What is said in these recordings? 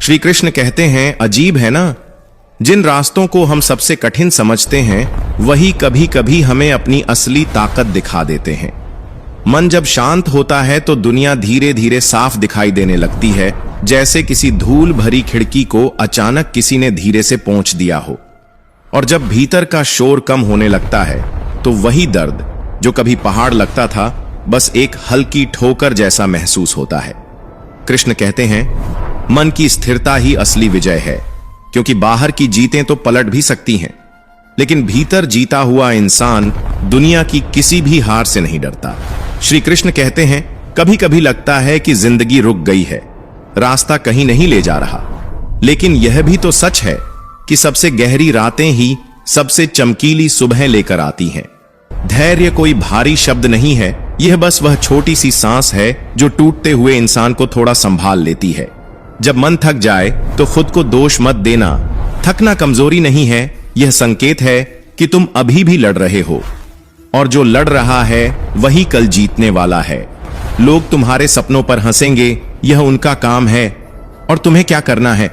श्री कृष्ण कहते हैं, अजीब है ना, जिन रास्तों को हम सबसे कठिन समझते हैं वही कभी कभी हमें अपनी असली ताकत दिखा देते हैं। मन जब शांत होता है तो दुनिया धीरे धीरे साफ दिखाई देने लगती है, जैसे किसी धूल भरी खिड़की को अचानक किसी ने धीरे से पोंछ दिया हो। और जब भीतर का शोर कम होने लगता है तो वही दर्द जो कभी पहाड़ लगता था बस एक हल्की ठोकर जैसा महसूस होता है। कृष्ण कहते हैं, मन की स्थिरता ही असली विजय है, क्योंकि बाहर की जीतें तो पलट भी सकती हैं, लेकिन भीतर जीता हुआ इंसान दुनिया की किसी भी हार से नहीं डरता। श्री कृष्ण कहते हैं, कभी कभी लगता है कि जिंदगी रुक गई है, रास्ता कहीं नहीं ले जा रहा, लेकिन यह भी तो सच है कि सबसे गहरी रातें ही सबसे चमकीली सुबह लेकर आती हैं। धैर्य कोई भारी शब्द नहीं है, यह बस वह छोटी सी सांस है जो टूटते हुए इंसान को थोड़ा संभाल लेती है। जब मन थक जाए तो खुद को दोष मत देना, थकना कमजोरी नहीं है, यह संकेत है कि तुम अभी भी लड़ रहे हो, और जो लड़ रहा है वही कल जीतने वाला है। लोग तुम्हारे सपनों पर हंसेंगे, यह उनका काम है, और तुम्हें क्या करना है,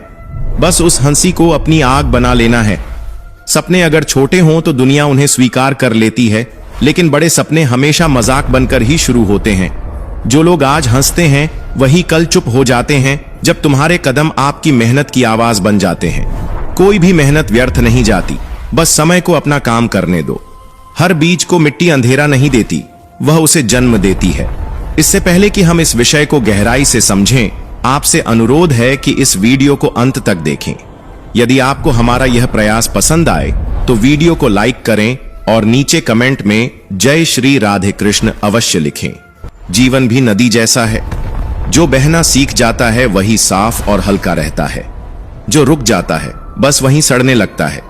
बस उस हंसी को अपनी आग बना लेना है। सपने अगर छोटे हों तो दुनिया उन्हें स्वीकार कर लेती है, लेकिन बड़े सपने हमेशा मजाक बनकर ही शुरू होते हैं। जो लोग आज हंसते हैं वही कल चुप हो जाते हैं, जब तुम्हारे कदम आपकी मेहनत की आवाज बन जाते हैं। कोई भी मेहनत व्यर्थ नहीं जाती, बस समय को अपना काम करने दो। हर बीज को मिट्टी अंधेरा नहीं देती, वह उसे जन्म देती है। इससे पहले कि हम इस विषय को गहराई से समझें, आपसे अनुरोध है कि इस वीडियो को अंत तक देखें। यदि आपको हमारा यह प्रयास पसंद आए तो वीडियो को लाइक करें और नीचे कमेंट में जय श्री राधे कृष्ण अवश्य लिखें। जीवन भी नदी जैसा है, जो बहना सीख जाता है वही साफ और हल्का रहता है, जो रुक जाता है बस वहीं सड़ने लगता है।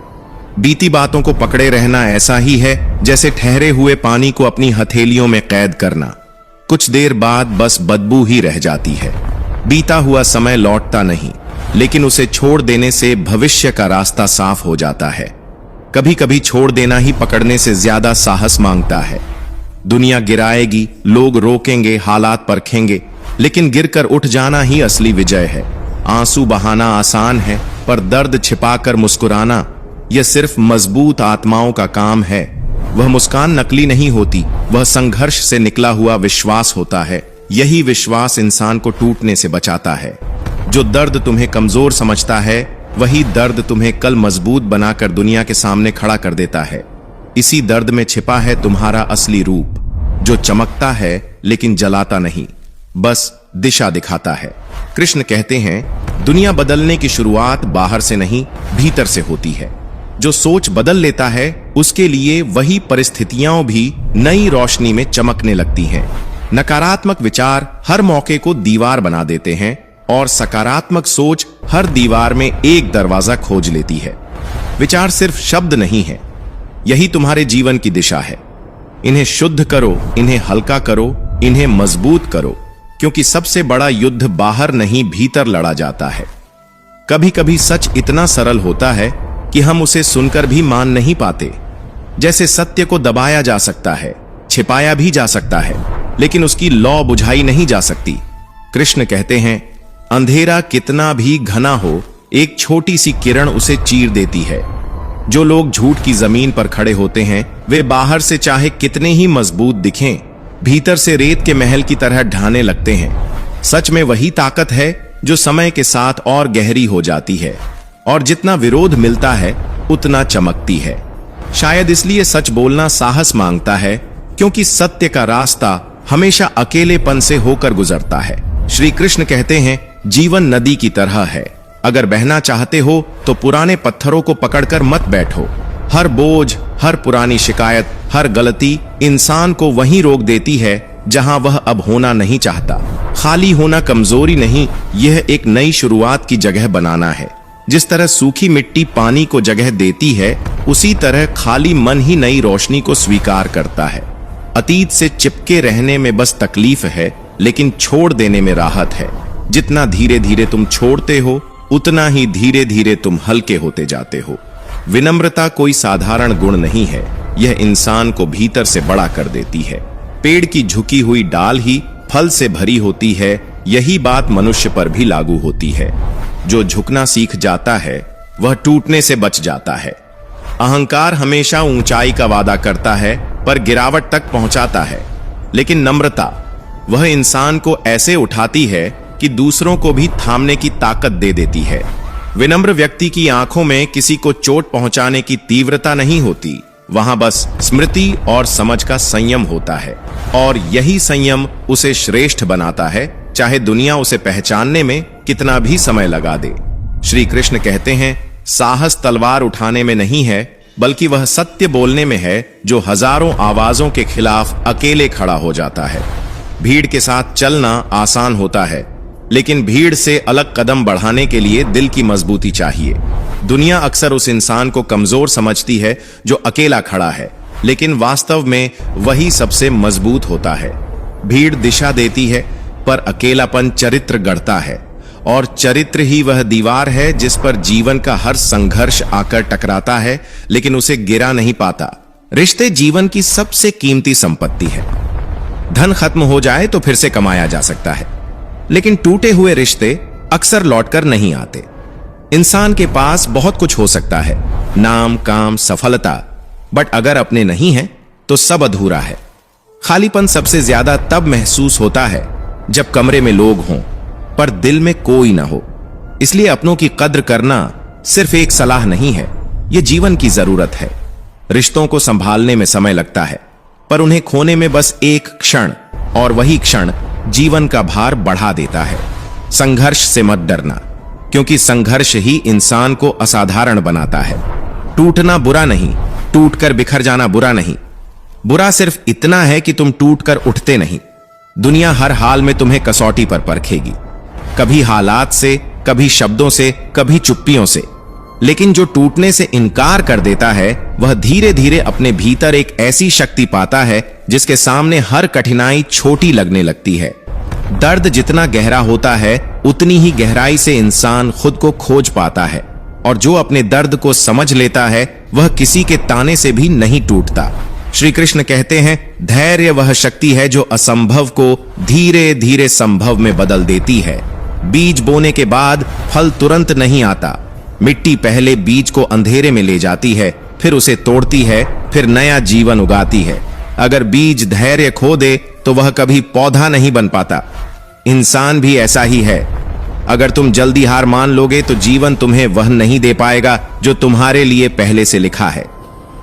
बीती बातों को पकड़े रहना ऐसा ही है जैसे ठहरे हुए पानी को अपनी हथेलियों में कैद करना, कुछ देर बाद बस बदबू ही रह जाती है। बीता हुआ समय लौटता नहीं, लेकिन उसे छोड़ देने से भविष्य का रास्ता साफ हो जाता है। कभी कभी छोड़ देना ही पकड़ने से ज्यादा साहस मांगता है। दुनिया गिराएगी, लोग रोकेंगे, हालात परखेंगे, लेकिन गिरकर उठ जाना ही असली विजय है। आंसू बहाना आसान है, पर दर्द छिपाकर मुस्कुराना यह सिर्फ मजबूत आत्माओं का काम है। वह मुस्कान नकली नहीं होती, वह संघर्ष से निकला हुआ विश्वास होता है। यही विश्वास इंसान को टूटने से बचाता है। जो दर्द तुम्हें कमजोर समझता है वही दर्द तुम्हें कल मजबूत बनाकर दुनिया के सामने खड़ा कर देता है। इसी दर्द में छिपा है तुम्हारा असली रूप, जो चमकता है लेकिन जलाता नहीं, बस दिशा दिखाता है। कृष्ण कहते हैं, दुनिया बदलने की शुरुआत बाहर से नहीं भीतर से होती है। जो सोच बदल लेता है उसके लिए वही परिस्थितियां भी नई रोशनी में चमकने लगती हैं। नकारात्मक विचार हर मौके को दीवार बना देते हैं, और सकारात्मक सोच हर दीवार में एक दरवाजा खोज लेती है। विचार सिर्फ शब्द नहीं है, यही तुम्हारे जीवन की दिशा है। इन्हें शुद्ध करो, इन्हें हल्का करो, इन्हें मजबूत करो, क्योंकि सबसे बड़ा युद्ध बाहर नहीं भीतर लड़ा जाता है। कभी कभी सच इतना सरल होता है कि हम उसे सुनकर भी मान नहीं पाते। जैसे सत्य को दबाया जा सकता है, छिपाया भी जा सकता है, लेकिन उसकी लौ बुझाई नहीं जा सकती। कृष्ण कहते हैं, अंधेरा कितना भी घना हो, एक छोटी सी किरण उसे चीर देती है। जो लोग झूठ की जमीन पर खड़े होते हैं वे बाहर से चाहे कितने ही मजबूत दिखें, भीतर से रेत के महल की तरह ढाने लगते हैं। सच में वही ताकत है जो समय के साथ और गहरी हो जाती है, और जितना विरोध मिलता है उतना चमकती है। शायद इसलिए सच बोलना साहस मांगता है, क्योंकि सत्य का रास्ता हमेशा अकेलेपन से होकर गुजरता है। श्री कृष्ण कहते हैं, जीवन नदी की तरह है, अगर बहना चाहते हो तो पुराने पत्थरों को पकड़कर मत बैठो। हर बोझ, हर पुरानी शिकायत, हर गलती इंसान को वहीं रोक देती है जहां वह अब होना नहीं चाहता। खाली होना कमजोरी नहीं, यह एक नई शुरुआत की जगह बनाना है। जिस तरह सूखी मिट्टी पानी को जगह देती है, उसी तरह खाली मन ही नई रोशनी को स्वीकार करता है। अतीत से चिपके रहने में बस तकलीफ है, लेकिन छोड़ देने में राहत है। जितना धीरे धीरे तुम छोड़ते हो उतना ही धीरे धीरे तुम हल्के होते जाते हो। विनम्रता कोई साधारण गुण नहीं है, यह इंसान को भीतर से बड़ा कर देती है। पेड़ की झुकी हुई डाल ही फल से भरी होती है, यही बात मनुष्य पर भी लागू होती है। जो झुकना सीख जाता है वह टूटने से बच जाता है। अहंकार हमेशा ऊंचाई का वादा करता है पर गिरावट तक पहुंचाता है, लेकिन नम्रता वह इंसान को ऐसे उठाती है कि दूसरों को भी थामने की ताकत दे देती है। विनम्र व्यक्ति की आंखों में किसी को चोट पहुंचाने की तीव्रता नहीं होती, वहां बस स्मृति और समझ का संयम होता है, और यही संयम उसे श्रेष्ठ बनाता है, चाहे दुनिया उसे पहचानने में कितना भी समय लगा दे। श्री कृष्ण कहते हैं, साहस तलवार उठाने में नहीं है, बल्कि वह सत्य बोलने में है जो हजारों आवाजों के खिलाफ अकेले खड़ा हो जाता है। भीड़ के साथ चलना आसान होता है, लेकिन भीड़ से अलग कदम बढ़ाने के लिए दिल की मजबूती चाहिए। दुनिया अक्सर उस इंसान को कमजोर समझती है जो अकेला खड़ा है, लेकिन वास्तव में वही सबसे मजबूत होता है। भीड़ दिशा देती है, पर अकेलापन चरित्र गढ़ता है, और चरित्र ही वह दीवार है जिस पर जीवन का हर संघर्ष आकर टकराता है, लेकिन उसे गिरा नहीं पाता। रिश्ते जीवन की सबसे कीमती संपत्ति है। धन खत्म हो जाए तो फिर से कमाया जा सकता है, लेकिन टूटे हुए रिश्ते अक्सर लौटकर नहीं आते। इंसान के पास बहुत कुछ हो सकता है, नाम, काम, सफलता, बट अगर अपने नहीं है तो सब अधूरा है। खालीपन सबसे ज्यादा तब महसूस होता है जब कमरे में लोग हों पर दिल में कोई ना हो। इसलिए अपनों की कद्र करना सिर्फ एक सलाह नहीं है, यह जीवन की जरूरत है। रिश्तों को संभालने में समय लगता है, पर उन्हें खोने में बस एक क्षण, और वही क्षण जीवन का भार बढ़ा देता है। संघर्ष से मत डरना, क्योंकि संघर्ष ही इंसान को असाधारण बनाता है। टूटना बुरा नहीं, टूटकर बिखर जाना बुरा नहीं। बुरा सिर्फ इतना है कि तुम टूटकर उठते नहीं। दुनिया हर हाल में तुम्हें कसौटी पर परखेगी, कभी हालात से, कभी शब्दों से, कभी चुप्पियों से। लेकिन जो टूटने से इनकार कर देता है वह धीरे धीरे अपने भीतर एक ऐसी शक्ति पाता है जिसके सामने हर कठिनाई छोटी लगने लगती है। दर्द जितना गहरा होता है उतनी ही गहराई से इंसान खुद को खोज पाता है, और जो अपने दर्द को समझ लेता है वह किसी के ताने से भी नहीं टूटता। श्री कृष्ण कहते हैं, धैर्य वह शक्ति है जो असंभव को धीरे धीरे संभव में बदल देती है। बीज बोने के बाद फल तुरंत नहीं आता। मिट्टी पहले बीज को अंधेरे में ले जाती है, फिर उसे तोड़ती है, फिर नया जीवन उगाती है। अगर बीज धैर्य खो दे तो वह कभी पौधा नहीं बन पाता। इंसान भी ऐसा ही है। अगर तुम जल्दी हार मान लोगे तो जीवन तुम्हें वह नहीं दे पाएगा जो तुम्हारे लिए पहले से लिखा है।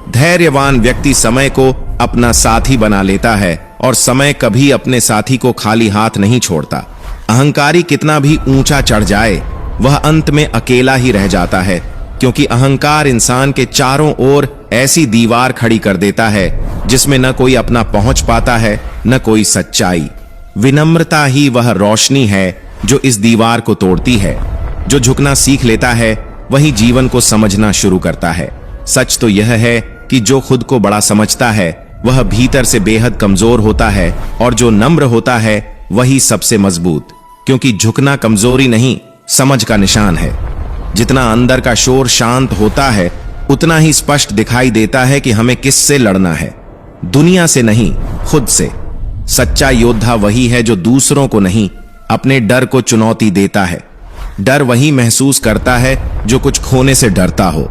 धैर्यवान व्यक्ति समय को अपना साथी बना लेता है, और समय कभी अपने साथी को खाली हाथ नहीं छोड़ता। अहंकारी कितना भी ऊंचा चढ़ जाए वह अंत में अकेला ही रह जाता है, क्योंकि अहंकार इंसान के चारों ओर ऐसी दीवार खड़ी कर देता है जिसमें न कोई अपना पहुंच पाता है, न कोई सच्चाई। विनम्रता ही वह रोशनी है जो इस दीवार को तोड़ती है। जो झुकना सीख लेता है वही जीवन को समझना शुरू करता है। सच तो यह है कि जो खुद को बड़ा समझता है वह भीतर से बेहद कमजोर होता है, और जो नम्र होता है वही सबसे मजबूत, क्योंकि झुकना कमजोरी नहीं, समझ का निशान है। जितना अंदर का शोर शांत होता है उतना ही स्पष्ट दिखाई देता है कि हमें किससे लड़ना है, दुनिया से नहीं, खुद से। सच्चा योद्धा वही है जो दूसरों को नहीं, अपने डर को चुनौती देता है। डर वही महसूस करता है जो कुछ खोने से डरता हो,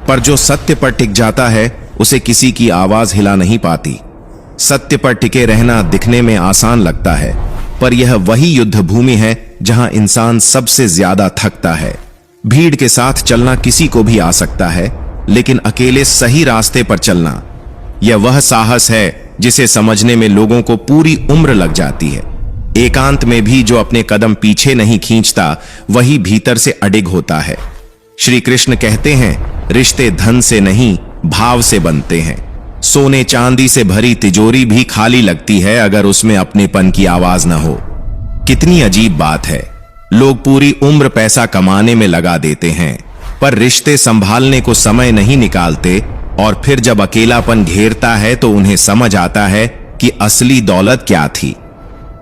पर जो सत्य पर टिक जाता है उसे किसी की आवाज हिला नहीं पाती। सत्य पर टिके रहना दिखने में आसान लगता है, पर यह वही युद्ध भूमि है जहां इंसान सबसे ज्यादा थकता है। भीड़ के साथ चलना किसी को भी आ सकता है, लेकिन अकेले सही रास्ते पर चलना, यह वह साहस है जिसे समझने में लोगों को पूरी उम्र लग जाती है। एकांत में भी जो अपने कदम पीछे नहीं खींचता वही भीतर से अडिग होता है। श्री कृष्ण कहते हैं, रिश्ते धन से नहीं, भाव से बनते हैं। सोने चांदी से भरी तिजोरी भी खाली लगती है अगर उसमें अपनेपन की आवाज न हो। कितनी अजीब बात है, लोग पूरी उम्र पैसा कमाने में लगा देते हैं, पर रिश्ते संभालने को समय नहीं निकालते, और फिर जब अकेलापन घेरता है तो उन्हें समझ आता है कि असली दौलत क्या थी।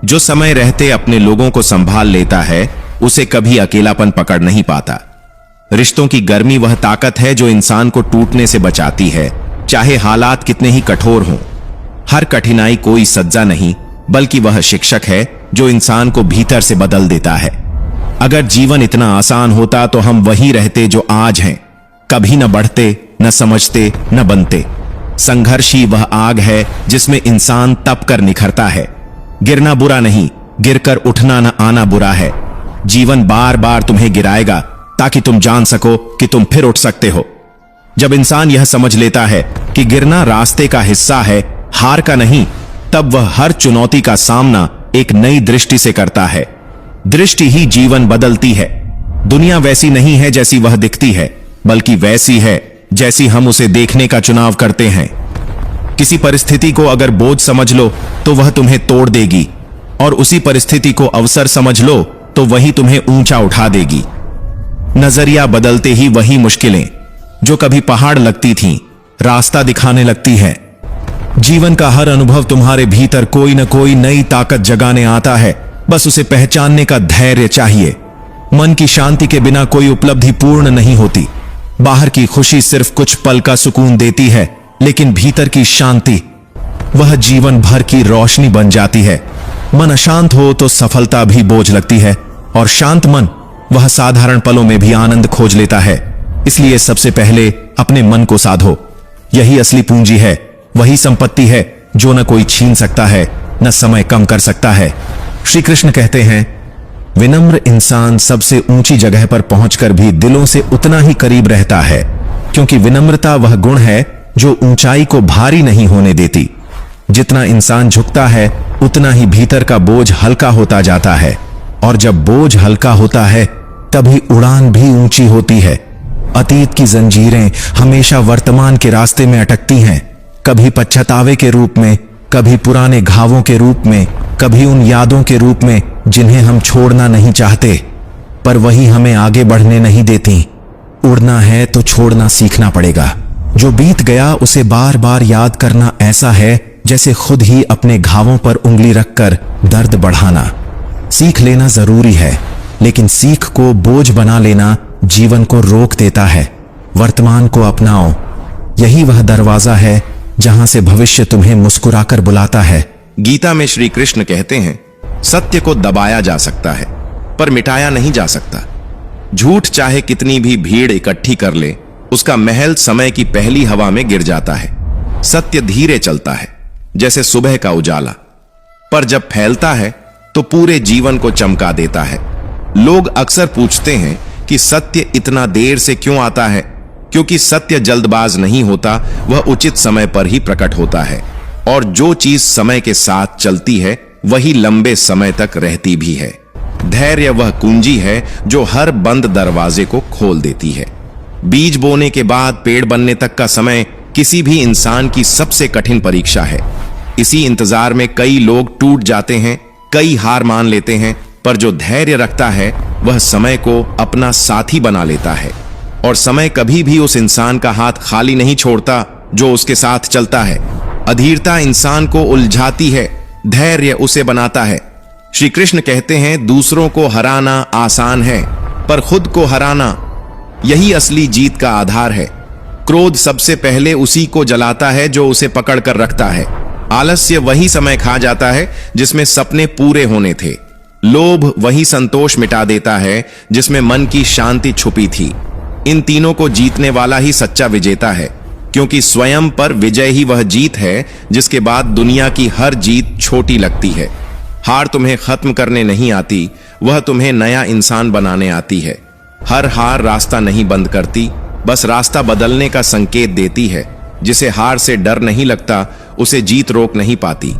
जो समय रहते अपने लोगों को संभाल लेता है उसे कभी अकेलापन पकड़ नहीं पाता। रिश्तों की गर्मी वह ताकत है जो इंसान को टूटने से बचाती है, चाहे हालात कितने ही कठोर हों। हर कठिनाई कोई सज्जा नहीं, बल्कि वह शिक्षक है जो इंसान को भीतर से बदल देता है। अगर जीवन इतना आसान होता तो हम वही रहते जो आज हैं, कभी न बढ़ते, न समझते, न बनते। संघर्ष ही वह आग है जिसमें इंसान तप कर निखरता है। गिरना बुरा नहीं, गिरकर उठना न आना बुरा है। जीवन बार बार तुम्हें गिराएगा ताकि तुम जान सको कि तुम फिर उठ सकते हो। जब इंसान यह समझ लेता है कि गिरना रास्ते का हिस्सा है, हार का नहीं, तब वह हर चुनौती का सामना एक नई दृष्टि से करता है। दृष्टि ही जीवन बदलती है। दुनिया वैसी नहीं है जैसी वह दिखती है, बल्कि वैसी है जैसी हम उसे देखने का चुनाव करते हैं। किसी परिस्थिति को अगर बोझ समझ लो तो वह तुम्हें तोड़ देगी, और उसी परिस्थिति को अवसर समझ लो तो वही तुम्हें ऊंचा उठा देगी। नजरिया बदलते ही वही मुश्किलें जो कभी पहाड़ लगती थीं, रास्ता दिखाने लगती है। जीवन का हर अनुभव तुम्हारे भीतर कोई न कोई नई ताकत जगाने आता है, बस उसे पहचानने का धैर्य चाहिए। मन की शांति के बिना कोई उपलब्धि पूर्ण नहीं होती। बाहर की खुशी सिर्फ कुछ पल का सुकून देती है, लेकिन भीतर की शांति वह जीवन भर की रोशनी बन जाती है। मन अशांत हो तो सफलता भी बोझ लगती है, और शांत मन वह साधारण पलों में भी आनंद खोज लेता है। इसलिए सबसे पहले अपने मन को साधो। यही असली पूंजी है, वही संपत्ति है जो न कोई छीन सकता है, न समय कम कर सकता है। श्री कृष्ण कहते हैं, विनम्र इंसान सबसे ऊंची जगह पर पहुंचकर भी दिलों से उतना ही करीब रहता है, क्योंकि विनम्रता वह गुण है जो ऊंचाई को भारी नहीं होने देती। जितना इंसान झुकता है, उतना ही भीतर का बोझ हल्का होता जाता है, और जब बोझ हल्का होता है तभी उड़ान भी ऊंची होती है। अतीत की जंजीरें हमेशा वर्तमान के रास्ते में अटकती हैं, कभी पश्चातावे के रूप में, कभी पुराने घावों के रूप में, कभी उन यादों के रूप में जिन्हें हम छोड़ना नहीं चाहते, पर वही हमें आगे बढ़ने नहीं देती। उड़ना है तो छोड़ना सीखना पड़ेगा। जो बीत गया उसे बार बार याद करना ऐसा है जैसे खुद ही अपने घावों पर उंगली रखकर दर्द बढ़ाना। सीख लेना जरूरी है, लेकिन सीख को बोझ बना लेना जीवन को रोक देता है। वर्तमान को अपनाओ, यही वह दरवाजा है जहां से भविष्य तुम्हें मुस्कुराकर बुलाता है। गीता में श्री कृष्ण कहते हैं, सत्य को दबाया जा सकता है पर मिटाया नहीं जा सकता। झूठ चाहे कितनी भी भीड़ इकट्ठी कर ले, उसका महल समय की पहली हवा में गिर जाता है। सत्य धीरे चलता है जैसे सुबह का उजाला, पर जब फैलता है तो पूरे जीवन को चमका देता है। लोग अक्सर पूछते हैं कि सत्य इतना देर से क्यों आता है, क्योंकि सत्य जल्दबाज नहीं होता, वह उचित समय पर ही प्रकट होता है। और जो चीज समय के साथ चलती है वही लंबे समय तक रहती भी है। धैर्य वह कुंजी है जो हर बंद दरवाजे को खोल देती है। बीज बोने के बाद पेड़ बनने तक का समय किसी भी इंसान की सबसे कठिन परीक्षा है। इसी इंतजार में कई लोग टूट जाते हैं, कई हार मान लेते हैं, पर जो धैर्य रखता है वह समय को अपना साथी बना लेता है। और समय कभी भी उस इंसान का हाथ खाली नहीं छोड़ता जो उसके साथ चलता है। अधीरता इंसान को उलझाती है, धैर्य उसे बनाता है। श्री कृष्ण कहते हैं, दूसरों को हराना आसान है, पर खुद को हराना यही असली जीत का आधार है। क्रोध सबसे पहले उसी को जलाता है जो उसे पकड़ कर रखता है। आलस्य वही समय खा जाता है जिसमें सपने पूरे होने थे। लोभ वही संतोष मिटा देता है जिसमें मन की शांति छुपी थी। इन तीनों को जीतने वाला ही सच्चा विजेता है, क्योंकि स्वयं पर विजय ही वह जीत है जिसके बाद दुनिया की हर जीत छोटी लगती है। हार तुम्हें खत्म करने नहीं आती, वह तुम्हें नया इंसान बनाने आती है। हर हार रास्ता नहीं बंद करती, बस रास्ता बदलने का संकेत देती है। जिसे हार से डर नहीं लगता उसे जीत रोक नहीं पाती।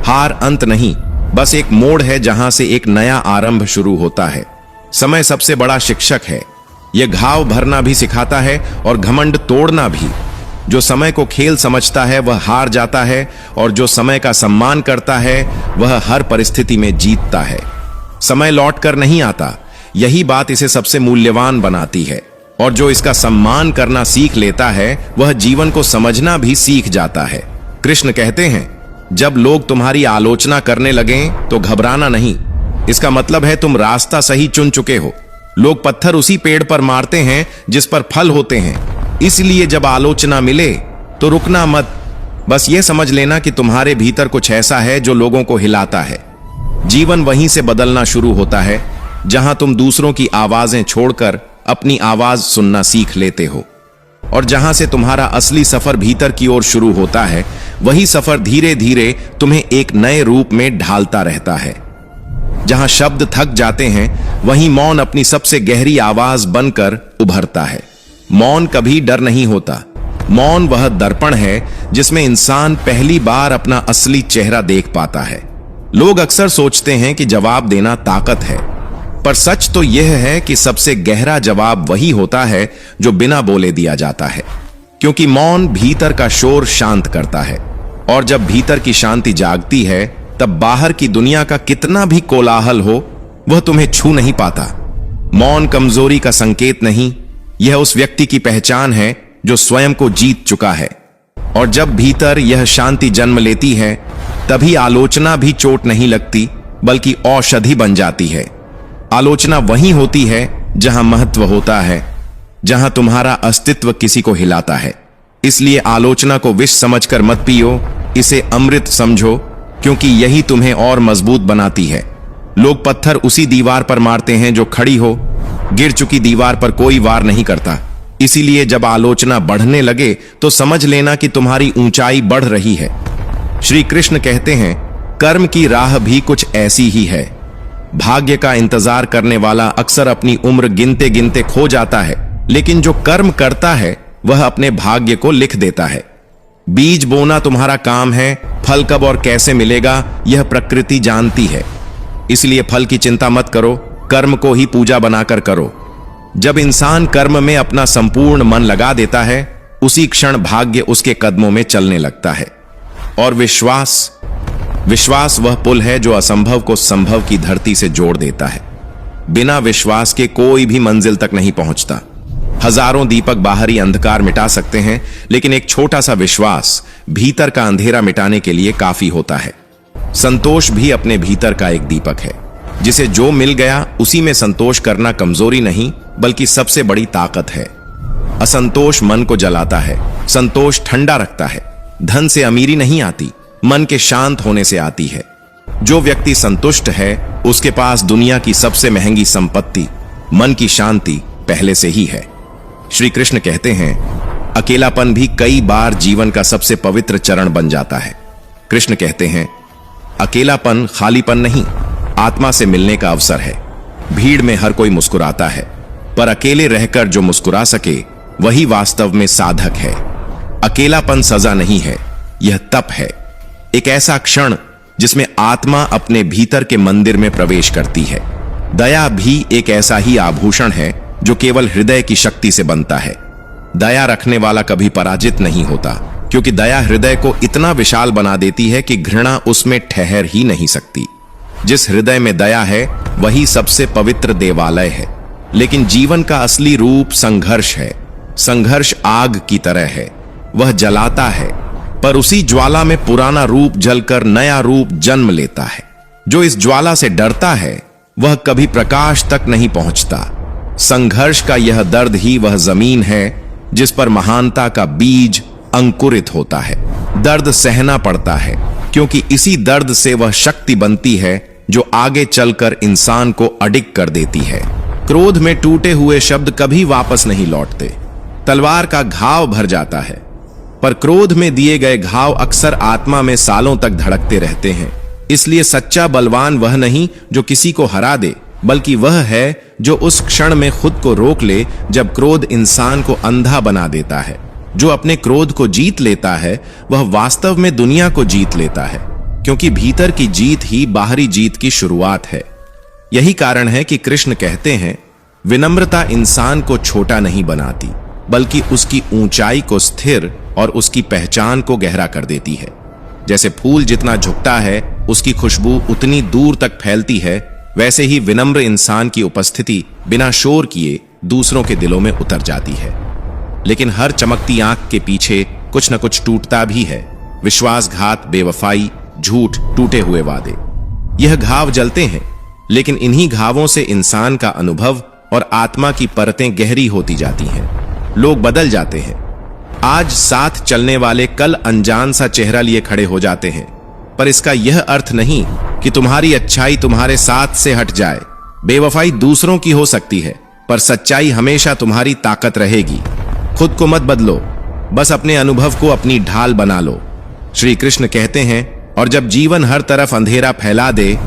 हार अंत नहीं, बस एक मोड़ है जहां से एक नया आरंभ शुरू होता है। समय सबसे बड़ा शिक्षक है। यह घाव भरना भी सिखाता है और घमंड तोड़ना भी। जो समय को खेल समझता है वह हार जाता है, और जो समय का सम्मान करता है वह हर परिस्थिति में जीतता है। समय लौट कर नहीं आता, यही बात इसे सबसे मूल्यवान बनाती है। और जो इसका सम्मान करना सीख लेता है वह जीवन को समझना भी सीख जाता है। कृष्ण कहते हैं, जब लोग तुम्हारी आलोचना करने लगें तो घबराना नहीं, इसका मतलब है तुम रास्ता सही चुन चुके हो। लोग पत्थर उसी पेड़ पर मारते हैं जिस पर फल होते हैं। इसलिए जब आलोचना मिले तो रुकना मत, बस ये समझ लेना कि तुम्हारे भीतर कुछ ऐसा है जो लोगों को हिलाता है। जीवन वहीं से बदलना शुरू होता है जहां तुम दूसरों की आवाजें छोड़कर अपनी आवाज सुनना सीख लेते हो, और जहां से तुम्हारा असली सफर भीतर की ओर शुरू होता है, वही सफर धीरे धीरे तुम्हें एक नए रूप में ढालता रहता है। जहां शब्द थक जाते हैं, वहीं मौन अपनी सबसे गहरी आवाज बनकर उभरता है। मौन कभी डर नहीं होता। मौन वह दर्पण है जिसमें इंसान पहली बार अपना असली चेहरा देख पाता है। लोग अक्सर सोचते हैं कि जवाब देना ताकत है, पर सच तो यह है कि सबसे गहरा जवाब वही होता है जो बिना बोले दिया जाता है, क्योंकि मौन भीतर का शोर शांत करता है, और जब भीतर की शांति जागती है, तब बाहर की दुनिया का कितना भी कोलाहल हो, वह तुम्हें छू नहीं पाता। मौन कमजोरी का संकेत नहीं, यह उस व्यक्ति की पहचान है जो स्वयं को जीत चुका है। और जब भीतर यह शांति जन्म लेती है, तभी आलोचना भी चोट नहीं लगती, बल्कि औषधि बन जाती है। आलोचना वहीं होती है जहां महत्व होता है, जहां तुम्हारा अस्तित्व किसी को हिलाता है। इसलिए आलोचना को विष समझकर मत पियो, इसे अमृत समझो, क्योंकि यही तुम्हें और मजबूत बनाती है। लोग पत्थर उसी दीवार पर मारते हैं जो खड़ी हो, गिर चुकी दीवार पर कोई वार नहीं करता। इसीलिए जब आलोचना बढ़ने लगे तो समझ लेना कि तुम्हारी ऊंचाई बढ़ रही है। श्री कृष्ण कहते हैं, कर्म की राह भी कुछ ऐसी ही है। भाग्य का इंतजार करने वाला अक्सर अपनी उम्र गिनते गिनते खो जाता है, लेकिन जो कर्म करता है वह अपने भाग्य को लिख देता है। बीज बोना तुम्हारा काम है, फल कब और कैसे मिलेगा यह प्रकृति जानती है। इसलिए फल की चिंता मत करो, कर्म को ही पूजा बनाकर करो। जब इंसान कर्म में अपना संपूर्ण मन लगा देता है, उसी क्षण भाग्य उसके कदमों में चलने लगता है। और विश्वास वह पुल है जो असंभव को संभव की धरती से जोड़ देता है। बिना विश्वास के कोई भी मंजिल तक नहीं पहुंचता। हजारों दीपक बाहरी अंधकार मिटा सकते हैं, लेकिन एक छोटा सा विश्वास भीतर का अंधेरा मिटाने के लिए काफी होता है। संतोष भी अपने भीतर का एक दीपक है, जिसे जो मिल गया उसी में संतोष करना कमजोरी नहीं, बल्कि सबसे बड़ी ताकत है। असंतोष मन को जलाता है, संतोष ठंडा रखता है। धन से अमीरी नहीं आती, मन के शांत होने से आती है। जो व्यक्ति संतुष्ट है, उसके पास दुनिया की सबसे महंगी संपत्ति, मन की शांति, पहले से ही है। श्री कृष्ण कहते हैं, अकेलापन भी कई बार जीवन का सबसे पवित्र चरण बन जाता है। कृष्ण कहते हैं, अकेलापन खालीपन नहीं, आत्मा से मिलने का अवसर है। भीड़ में हर कोई मुस्कुराता है, पर अकेले रहकर जो मुस्कुरा सके वही वास्तव में साधक है। अकेलापन सजा नहीं है, यह तप है। एक ऐसा क्षण जिसमें आत्मा अपने भीतर के मंदिर में प्रवेश करती है। दया भी एक ऐसा ही आभूषण है जो केवल हृदय की शक्ति से बनता है। दया रखने वाला कभी पराजित नहीं होता, क्योंकि दया हृदय को इतना विशाल बना देती है कि घृणा उसमें ठहर ही नहीं सकती। जिस हृदय में दया है वही सबसे पवित्र देवालय है। लेकिन जीवन का असली रूप संघर्ष है। संघर्ष आग की तरह है, वह जलाता है, पर उसी ज्वाला में पुराना रूप जलकर नया रूप जन्म लेता है। जो इस ज्वाला से डरता है वह कभी प्रकाश तक नहीं पहुंचता। संघर्ष का यह दर्द ही वह जमीन है जिस पर महानता का बीज अंकुरित होता है। दर्द सहना पड़ता है, क्योंकि इसी दर्द से वह शक्ति बनती है जो आगे चलकर इंसान को अडिग कर देती है। क्रोध में टूटे हुए शब्द कभी वापस नहीं लौटते। तलवार का घाव भर जाता है, पर क्रोध में दिए गए घाव अक्सर आत्मा में सालों तक धड़कते रहते हैं। इसलिए सच्चा बलवान वह नहीं जो किसी को हरा दे, बल्कि वह है जो उस क्षण में खुद को रोक ले जब क्रोध इंसान को अंधा बना देता है। जो अपने क्रोध को जीत लेता है वह वास्तव में दुनिया को जीत लेता है, क्योंकि भीतर की जीत ही बाहरी जीत की शुरुआत है। यही कारण है कि कृष्ण कहते हैं, विनम्रता इंसान को छोटा नहीं बनाती, बल्कि उसकी ऊंचाई को स्थिर और उसकी पहचान को गहरा कर देती है। जैसे फूल जितना झुकता है उसकी खुशबू उतनी दूर तक फैलती है, वैसे ही विनम्र इंसान की उपस्थिति बिना शोर किए दूसरों के दिलों में उतर जाती है। लेकिन हर चमकती आंख के पीछे कुछ न कुछ टूटता भी है। विश्वासघात, बेवफाई, झूठ, टूटे हुए वादे, यह घाव जलते हैं, लेकिन इन्हीं घावों से इंसान का अनुभव और आत्मा की परतें गहरी होती जाती हैं। लोग बदल जाते हैं। आज साथ चलने वाले कल अनजान सा चेहरा लिए खड़े हो जाते हैं, पर इसका यह अर्थ नहीं कि तुम्हारी अच्छाई तुम्हारे साथ से हट जाए। बेवफाई दूसरों की हो सकती है, पर सच्चाई हमेशा तुम्हारी ताकत रहेगी। खुद को मत बदलो, बस अपने अनुभव को अपनी ढाल बना लो। श्री कृष्ण कहते हैं, और जब जीवन हर तरफ अंधेरा फैला दे,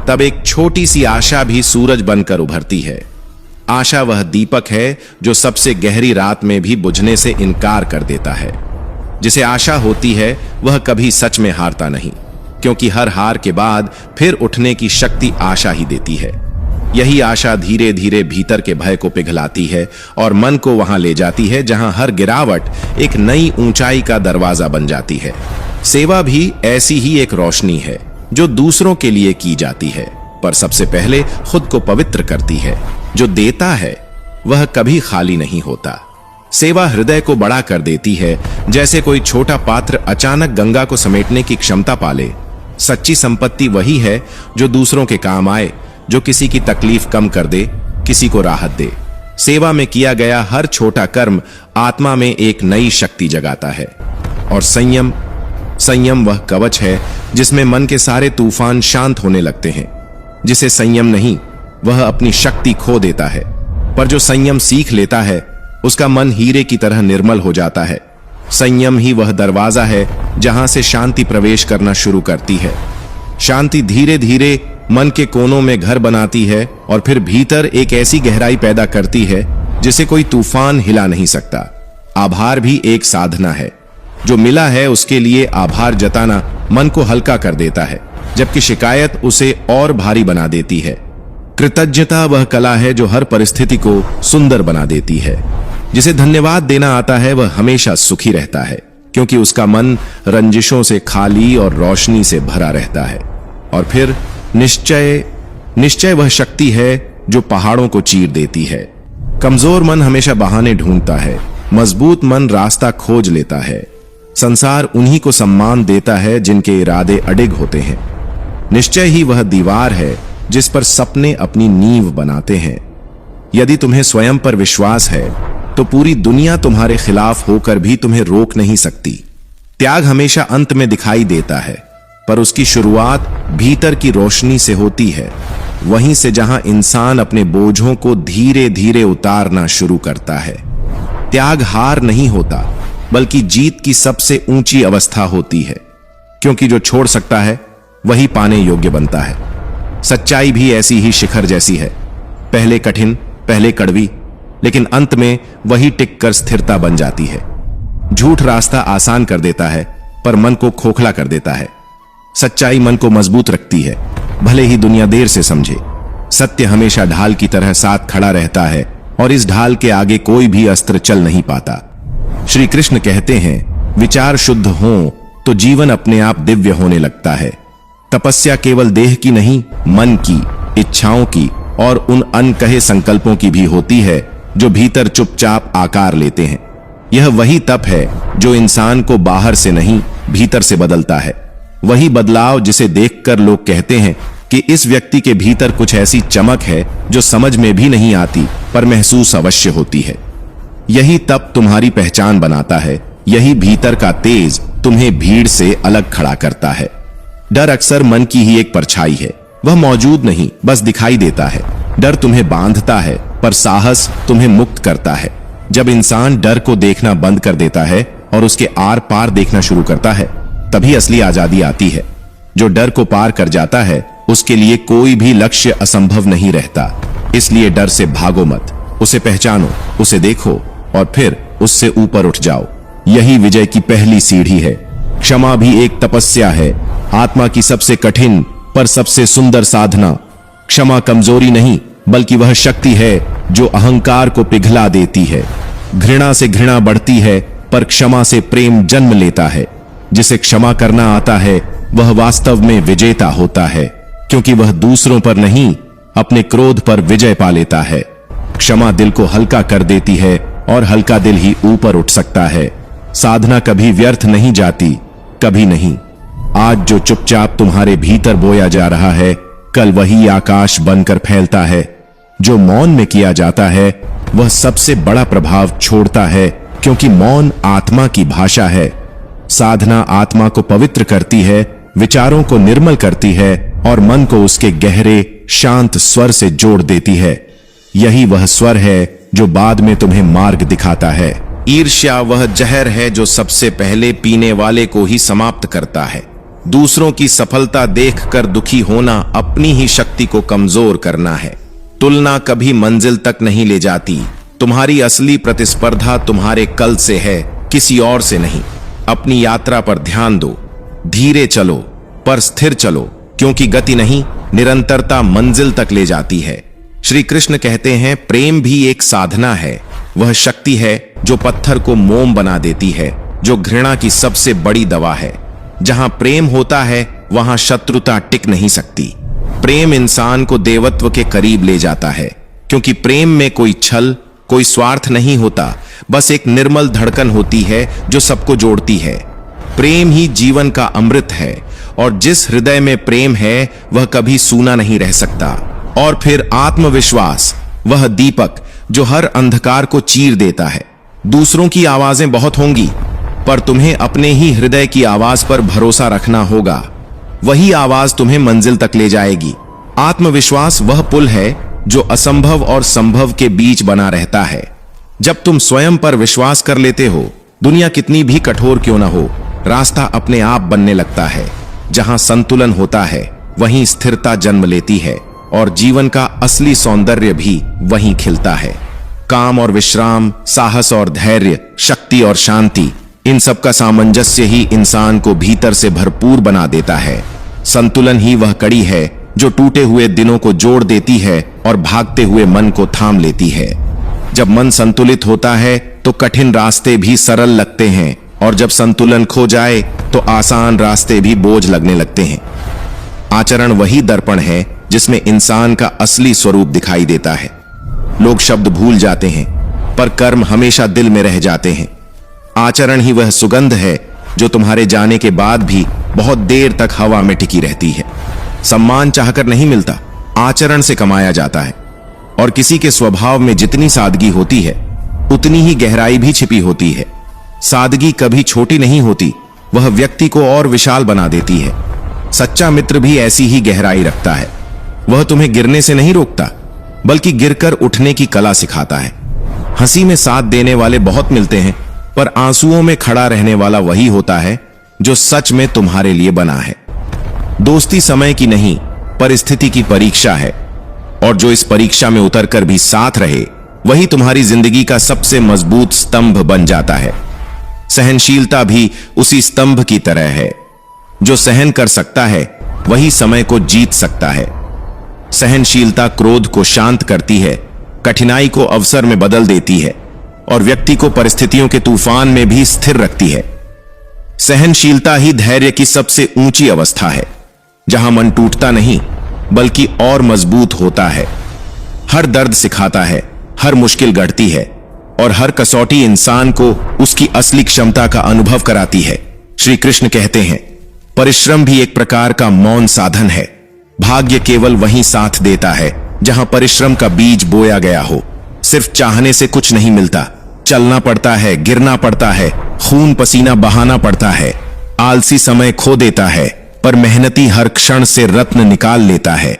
तब एक छोटी सी आशा भी सूरज बनकर उभरती है। आशा वह दीपक है जो सबसे गहरी रात में भी बुझने से इनकार कर देता है। जिसे आशा होती है वह कभी सच में हारता नहीं, क्योंकि हर हार के बाद फिर उठने की शक्ति आशा ही देती है। यही आशा धीरे धीरे भीतर के भय को पिघलाती है और मन को वहां ले जाती है जहां हर गिरावट एक नई ऊंचाई का दरवाजा बन जाती है। सेवा भी ऐसी ही एक रोशनी है जो दूसरों के लिए की जाती है, पर सबसे पहले खुद को पवित्र करती है। जो देता है वह कभी खाली नहीं होता। सेवा हृदय को बड़ा कर देती है, जैसे कोई छोटा पात्र अचानक गंगा को समेटने की क्षमता पाले। सच्ची संपत्ति वही है जो दूसरों के काम आए, जो किसी की तकलीफ कम कर दे, किसी को राहत दे। सेवा में किया गया हर छोटा कर्म आत्मा में एक नई शक्ति जगाता है। और संयम वह कवच है जिसमें मन के सारे तूफान शांत होने लगते हैं। जिसे संयम नहीं, वह अपनी शक्ति खो देता है, पर जो संयम सीख लेता है उसका मन हीरे की तरह निर्मल हो जाता है। संयम ही वह दरवाजा है जहां से शांति प्रवेश करना शुरू करती है। शांति धीरे धीरे मन के कोनों में घर बनाती है और फिर भीतर एक ऐसी गहराई पैदा करती है जिसे कोई तूफान हिला नहीं सकता। आभार भी एक साधना है। जो मिला है उसके लिए आभार जताना मन को हल्का कर देता है, जबकि शिकायत उसे और भारी बना देती है। कृतज्ञता वह कला है जो हर परिस्थिति को सुंदर बना देती है। जिसे धन्यवाद देना आता है वह हमेशा सुखी रहता है, क्योंकि उसका मन रंजिशों से खाली और रोशनी से भरा रहता है। और फिर निश्चय वह शक्ति है जो पहाड़ों को चीर देती है। कमजोर मन हमेशा बहाने ढूंढता है, मजबूत मन रास्ता खोज लेता है। संसार उन्हीं को सम्मान देता है जिनके इरादे अडिग होते हैं। निश्चय ही वह दीवार है जिस पर सपने अपनी नींव बनाते हैं। यदि तुम्हें स्वयं पर विश्वास है तो पूरी दुनिया तुम्हारे खिलाफ होकर भी तुम्हें रोक नहीं सकती। त्याग हमेशा अंत में दिखाई देता है, पर उसकी शुरुआत भीतर की रोशनी से होती है। वहीं से जहां इंसान अपने बोझों को धीरे धीरे उतारना शुरू करता है। त्याग हार नहीं होता, बल्कि जीत की सबसे ऊंची अवस्था होती है, क्योंकि जो छोड़ सकता है वही पाने योग्य बनता है। सच्चाई भी ऐसी ही शिखर जैसी है, पहले कठिन, पहले कड़वी, लेकिन अंत में वही टिककर स्थिरता बन जाती है। झूठ रास्ता आसान कर देता है, पर मन को खोखला कर देता है। सच्चाई मन को मजबूत रखती है, भले ही दुनिया देर से समझे। सत्य हमेशा ढाल की तरह साथ खड़ा रहता है, और इस ढाल के आगे कोई भी अस्त्र चल नहीं पाता। श्री कृष्ण कहते हैं, विचार शुद्ध हो तो जीवन अपने आप दिव्य होने लगता है। तपस्या केवल देह की नहीं, मन की, इच्छाओं की और उन अनकहे संकल्पों की भी होती है जो भीतर चुपचाप आकार लेते हैं। यह वही तप है जो इंसान को बाहर से नहीं, भीतर से बदलता है। वही बदलाव जिसे देखकर लोग कहते हैं कि इस व्यक्ति के भीतर कुछ ऐसी चमक है जो समझ में भी नहीं आती, पर महसूस अवश्य होती है। यही तप तुम्हारी पहचान बनाता है। यही भीतर का तेज तुम्हें भीड़ से अलग खड़ा करता है। डर अक्सर मन की ही एक परछाई है, वह मौजूद नहीं, बस दिखाई देता है। डर तुम्हें बांधता है, पर साहस तुम्हें मुक्त करता है। जब इंसान डर को देखना बंद कर देता है और उसके आर पार देखना शुरू करता है, तभी असली आजादी आती है। जो डर को पार कर जाता है उसके लिए कोई भी लक्ष्य असंभव नहीं रहता। इसलिए डर से भागो मत, उसे पहचानो, उसे देखो और फिर उससे ऊपर उठ जाओ। यही विजय की पहली सीढ़ी है। क्षमा भी एक तपस्या है, आत्मा की सबसे कठिन पर सबसे सुंदर साधना। क्षमा कमजोरी नहीं, बल्कि वह शक्ति है जो अहंकार को पिघला देती है। घृणा से घृणा बढ़ती है, पर क्षमा से प्रेम जन्म लेता है। जिसे क्षमा करना आता है वह वास्तव में विजेता होता है, क्योंकि वह दूसरों पर नहीं, अपने क्रोध पर विजय पा लेता है। क्षमा दिल को हल्का कर देती है और हल्का दिल ही ऊपर उठ सकता है। साधना कभी व्यर्थ नहीं जाती, कभी नहीं। आज जो चुपचाप तुम्हारे भीतर बोया जा रहा है, कल वही आकाश बनकर फैलता है। जो मौन में किया जाता है वह सबसे बड़ा प्रभाव छोड़ता है, क्योंकि मौन आत्मा की भाषा है। साधना आत्मा को पवित्र करती है, विचारों को निर्मल करती है और मन को उसके गहरे शांत स्वर से जोड़ देती है। यही वह स्वर है जो बाद में तुम्हें मार्ग दिखाता है। ईर्ष्या वह जहर है जो सबसे पहले पीने वाले को ही समाप्त करता है। दूसरों की सफलता देखकर दुखी होना अपनी ही शक्ति को कमजोर करना है। तुलना कभी मंजिल तक नहीं ले जाती। तुम्हारी असली प्रतिस्पर्धा तुम्हारे कल से है, किसी और से नहीं। अपनी यात्रा पर ध्यान दो, धीरे चलो पर स्थिर चलो, क्योंकि गति नहीं, निरंतरता मंजिल तक ले जाती है। श्री कृष्ण कहते हैं, प्रेम भी एक साधना है। वह शक्ति है जो पत्थर को मोम बना देती है, जो घृणा की सबसे बड़ी दवा है। जहां प्रेम होता है वहां शत्रुता टिक नहीं सकती। प्रेम इंसान को देवत्व के करीब ले जाता है, क्योंकि प्रेम में कोई छल, कोई स्वार्थ नहीं होता, बस एक निर्मल धड़कन होती है जो सबको जोड़ती है। प्रेम ही जीवन का अमृत है, और जिस हृदय में प्रेम है वह कभी सूना नहीं रह सकता। और फिर आत्मविश्वास, वह दीपक जो हर अंधकार को चीर देता है। दूसरों की आवाजें बहुत होंगी, पर तुम्हें अपने ही हृदय की आवाज पर भरोसा रखना होगा। वही आवाज तुम्हें मंजिल तक ले जाएगी। आत्मविश्वास वह पुल है जो असंभव और संभव के बीच बना रहता है। जब तुम स्वयं पर विश्वास कर लेते हो, दुनिया कितनी भी कठोर क्यों न हो, रास्ता अपने आप बनने लगता है। जहां संतुलन होता है वहीं स्थिरता जन्म लेती है, और जीवन का असली सौंदर्य भी वहीं खिलता है। काम और विश्राम, साहस और धैर्य, शक्ति और शांति, इन सब का सामंजस्य ही इंसान को भीतर से भरपूर बना देता है। संतुलन ही वह कड़ी है जो टूटे हुए दिनों को जोड़ देती है और भागते हुए मन को थाम लेती है। जब मन संतुलित होता है तो कठिन रास्ते भी सरल लगते हैं, और जब संतुलन खो जाए तो आसान रास्ते भी बोझ लगने लगते हैं। आचरण वही दर्पण है जिसमें इंसान का असली स्वरूप दिखाई देता है। लोग शब्द भूल जाते हैं, पर कर्म हमेशा दिल में रह जाते हैं। आचरण ही वह सुगंध है जो तुम्हारे जाने के बाद भी बहुत देर तक हवा में टिकी रहती है। सम्मान चाहकर नहीं मिलता, आचरण से कमाया जाता है। और किसी के स्वभाव में जितनी सादगी होती है उतनी ही गहराई भी छिपी होती है। सादगी कभी छोटी नहीं होती, वह व्यक्ति को और विशाल बना देती है। सच्चा मित्र भी ऐसी ही गहराई रखता है। वह तुम्हें गिरने से नहीं रोकता, बल्कि गिरकर उठने की कला सिखाता है। हंसी में साथ देने वाले बहुत मिलते हैं, पर आंसुओं में खड़ा रहने वाला वही होता है जो सच में तुम्हारे लिए बना है। दोस्ती समय की नहीं, परिस्थिति की परीक्षा है, और जो इस परीक्षा में उतरकर भी साथ रहे वही तुम्हारी जिंदगी का सबसे मजबूत स्तंभ बन जाता है। सहनशीलता भी उसी स्तंभ की तरह है। जो सहन कर सकता है वही समय को जीत सकता है। सहनशीलता क्रोध को शांत करती है, कठिनाई को अवसर में बदल देती है, और व्यक्ति को परिस्थितियों के तूफान में भी स्थिर रखती है। सहनशीलता ही धैर्य की सबसे ऊंची अवस्था है, जहां मन टूटता नहीं बल्कि और मजबूत होता है। हर दर्द सिखाता है, हर मुश्किल गढ़ती है, और हर कसौटी इंसान को उसकी असली क्षमता का अनुभव कराती है। श्री कृष्ण कहते हैं, परिश्रम भी एक प्रकार का मौन साधन है। भाग्य केवल वहीं साथ देता है जहां परिश्रम का बीज बोया गया हो। सिर्फ चाहने से कुछ नहीं मिलता, चलना पड़ता है, गिरना पड़ता है, खून पसीना बहाना पड़ता है। आलसी समय खो देता है, पर मेहनती हर क्षण से रत्न निकाल लेता है।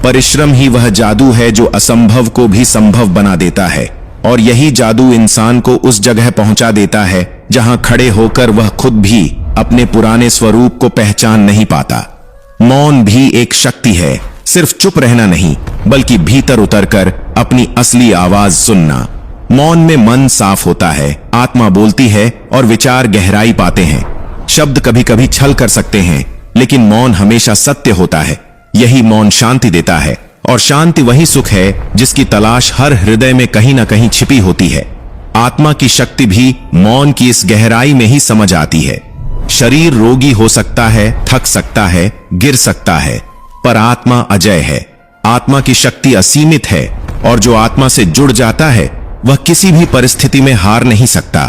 परिश्रम ही वह जादू है जो असंभव को भी संभव बना देता है, और यही जादू इंसान को उस जगह पहुंचा देता है जहां खड़े होकर वह खुद भी अपने पुराने स्वरूप को पहचान नहीं पाता। मौन भी एक शक्ति है, सिर्फ चुप रहना नहीं बल्कि भीतर उतरकर अपनी असली आवाज सुनना। मौन में मन साफ होता है, आत्मा बोलती है और विचार गहराई पाते हैं। शब्द कभी कभी छल कर सकते हैं, लेकिन मौन हमेशा सत्य होता है। यही मौन शांति देता है, और शांति वही सुख है जिसकी तलाश हर हृदय में कहीं ना कहीं छिपी होती है। आत्मा की शक्ति भी मौन की इस गहराई में ही समझ आती है। शरीर रोगी हो सकता है, थक सकता है, गिर सकता है, पर आत्मा अजय है। आत्मा की शक्ति असीमित है, और जो आत्मा से जुड़ जाता है वह किसी भी परिस्थिति में हार नहीं सकता।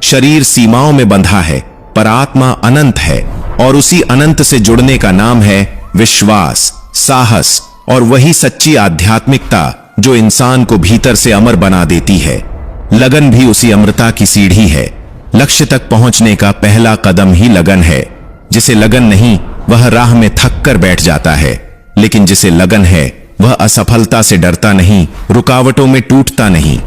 शरीर सीमाओं में बंधा है, पर आत्मा अनंत है, और उसी अनंत से जुड़ने का नाम है विश्वास, साहस, और वही सच्ची आध्यात्मिकता जो इंसान को भीतर से अमर बना देती है। लगन भी उसी अमरता की सीढ़ी है। लक्ष्य तक पहुंचने का पहला कदम ही लगन है। जिसे लगन नहीं वह राह में थक कर बैठ जाता है, लेकिन जिसे लगन है वह असफलता से डरता नहीं, रुकावटों में टूटता नहीं।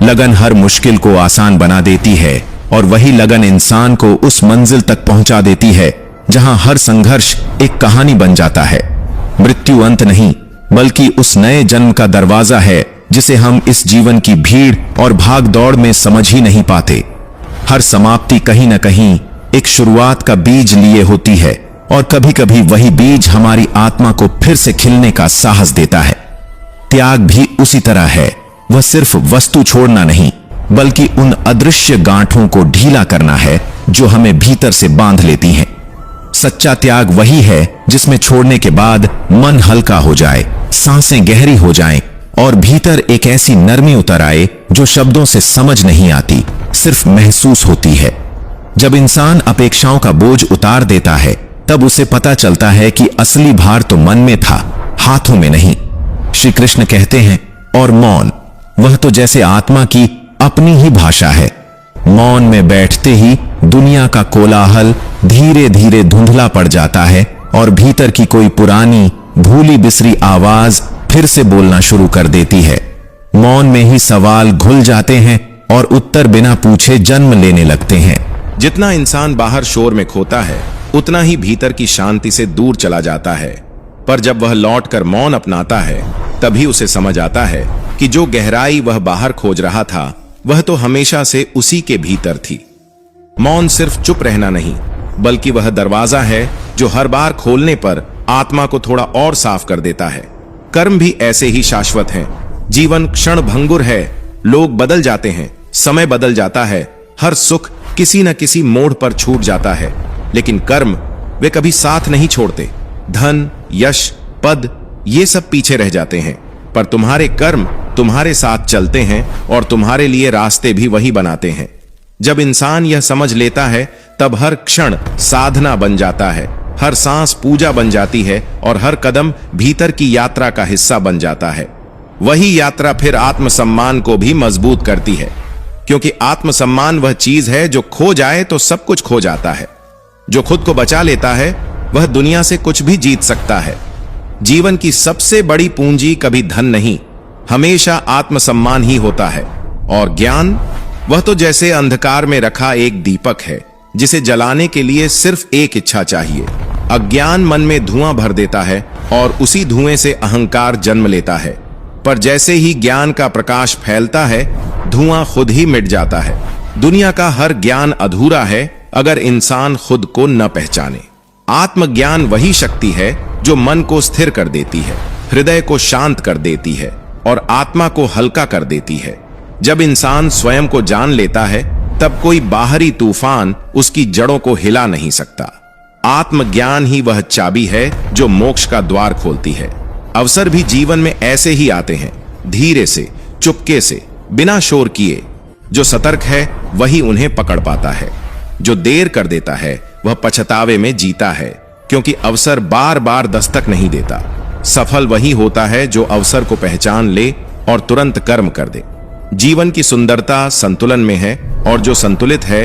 लगन हर मुश्किल को आसान बना देती है और वही लगन इंसान को उस मंजिल तक पहुंचा देती है जहां हर संघर्ष एक कहानी बन जाता है। मृत्यु अंत नहीं, बल्कि उस नए जन्म का दरवाजा है जिसे हम इस जीवन की भीड़ और भाग दौड़ में समझ ही नहीं पाते। हर समाप्ति कहीं न कहीं एक शुरुआत का बीज लिए होती है और कभी कभी वही बीज हमारी आत्मा को फिर से खिलने का साहस देता है। त्याग भी उसी तरह है, वह सिर्फ वस्तु छोड़ना नहीं, बल्कि उन अदृश्य गांठों को ढीला करना है जो हमें भीतर से बांध लेती हैं। सच्चा त्याग वही है जिसमें छोड़ने के बाद मन हल्का हो जाए, सांसें गहरी हो जाएं और भीतर एक ऐसी नरमी उतर आए जो शब्दों से समझ नहीं आती, सिर्फ महसूस होती है। जब इंसान अपेक्षाओं का बोझ उतार देता है तब उसे पता चलता है कि असली भार तो मन में था, हाथों में नहीं। श्री कृष्ण कहते हैं, और मौन, वह तो जैसे आत्मा की अपनी ही भाषा है। मौन में बैठते ही दुनिया का कोलाहल धीरे धीरे धुंधला पड़ जाता है और भीतर की कोई पुरानी भूली बिसरी आवाज फिर से बोलना शुरू कर देती है। मौन में ही सवाल घुल जाते हैं और उत्तर बिना पूछे जन्म लेने लगते हैं। जितना इंसान बाहर शोर में खोता है, उतना ही भीतर की शांति से दूर चला जाता है। पर जब वह लौटकर मौन अपनाता है, तभी उसे समझ आता है कि जो गहराई वह बाहर खोज रहा था, वह तो हमेशा से उसी के भीतर थी। मौन सिर्फ चुप रहना नहीं, बल्कि वह दरवाजा है जो हर बार खोलने पर आत्मा को थोड़ा और साफ कर देता है। कर्म भी ऐसे ही शाश्वत हैं। जीवन क्षण भंगुर है, लोग बदल जाते हैं, समय बदल जाता है, हर सुख किसी न किसी मोड़ पर छूट जाता है, लेकिन कर्म वे कभी साथ नहीं छोड़ते। धन, यश, पद, ये सब पीछे रह जाते हैं, पर तुम्हारे कर्म तुम्हारे साथ चलते हैं और तुम्हारे लिए रास्ते भी वही बनाते हैं। जब इंसान यह समझ लेता है, तब हर क्षण साधना बन जाता है, हर सांस पूजा बन जाती है और हर कदम भीतर की यात्रा का हिस्सा बन जाता है। वही यात्रा फिर आत्मसम्मान को भी मजबूत करती है, क्योंकि आत्मसम्मान वह चीज है जो खो जाए तो सब कुछ खो जाता है। जो खुद को बचा लेता है, वह दुनिया से कुछ भी जीत सकता है। जीवन की सबसे बड़ी पूंजी कभी धन नहीं, हमेशा आत्मसम्मान ही होता है। और ज्ञान, वह तो जैसे अंधकार में रखा एक दीपक है जिसे जलाने के लिए सिर्फ एक इच्छा चाहिए। अज्ञान मन में धुआं भर देता है और उसी धुएं से अहंकार जन्म लेता है, पर जैसे ही ज्ञान का प्रकाश फैलता है, धुआं खुद ही मिट जाता है। दुनिया का हर ज्ञान अधूरा है अगर इंसान खुद को न पहचाने। आत्मज्ञान वही शक्ति है जो मन को स्थिर कर देती है, हृदय को शांत कर देती है और आत्मा को हल्का कर देती है। जब इंसान स्वयं को जान लेता है, तब कोई बाहरी तूफान उसकी जड़ों को हिला नहीं सकता। आत्मज्ञान ही वह चाबी है जो मोक्ष का द्वार खोलती है। अवसर भी जीवन में ऐसे ही आते हैं, धीरे से, चुपके से, बिना शोर किए। जो सतर्क है वही उन्हें पकड़ पाता है। जो देर कर देता है वह पछतावे में जीता है, क्योंकि अवसर बार बार दस्तक नहीं देता। सफल वही होता है जो अवसर को पहचान ले और तुरंत कर्म कर दे। जीवन की सुंदरता संतुलन में है और जो संतुलित है